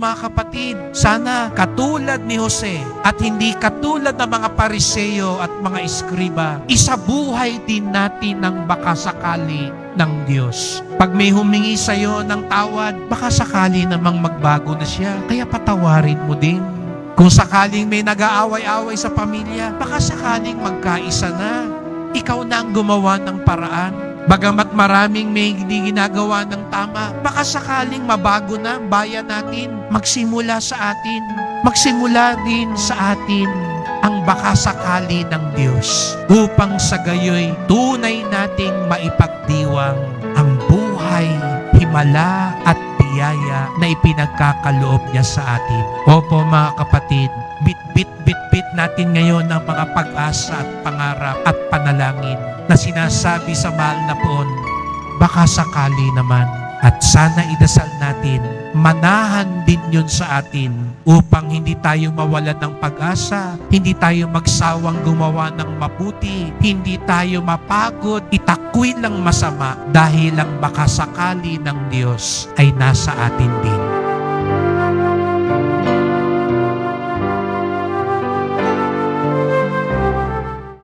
Mga kapatid, sana katulad ni Jose at hindi katulad ng mga Pariseo at mga eskriba, isabuhay din natin ng baka sakali ng Diyos. Pag may humingi sa iyo ng tawad, baka sakali namang magbago na siya, kaya patawarin mo din. Kung sakaling may nag-aaway-away sa pamilya, baka sakaling magkaisa na. Ikaw na ang gumawa ng paraan. Bagamat maraming may hindi ginagawa ng tama, baka sakaling mabago na ang bayan natin. Magsimula sa atin. Magsimula din sa atin ang baka sakali ng Diyos upang sa gayoy tunay nating maipagdiwang ang buhay, himala at biyaya na ipinagkakaloob niya sa atin. Opo mga kapatid, bit natin ngayon ang mga pag-asa at pangarap at panalangin na sinasabi sa mahal na poon, baka sakali naman. At sana idasal natin, manahan din yun sa atin upang hindi tayo mawalan ng pag-asa, hindi tayo magsawang gumawa ng mabuti, hindi tayo mapagod, itakwil ng masama dahil ang baka sakali ng Diyos ay nasa atin din.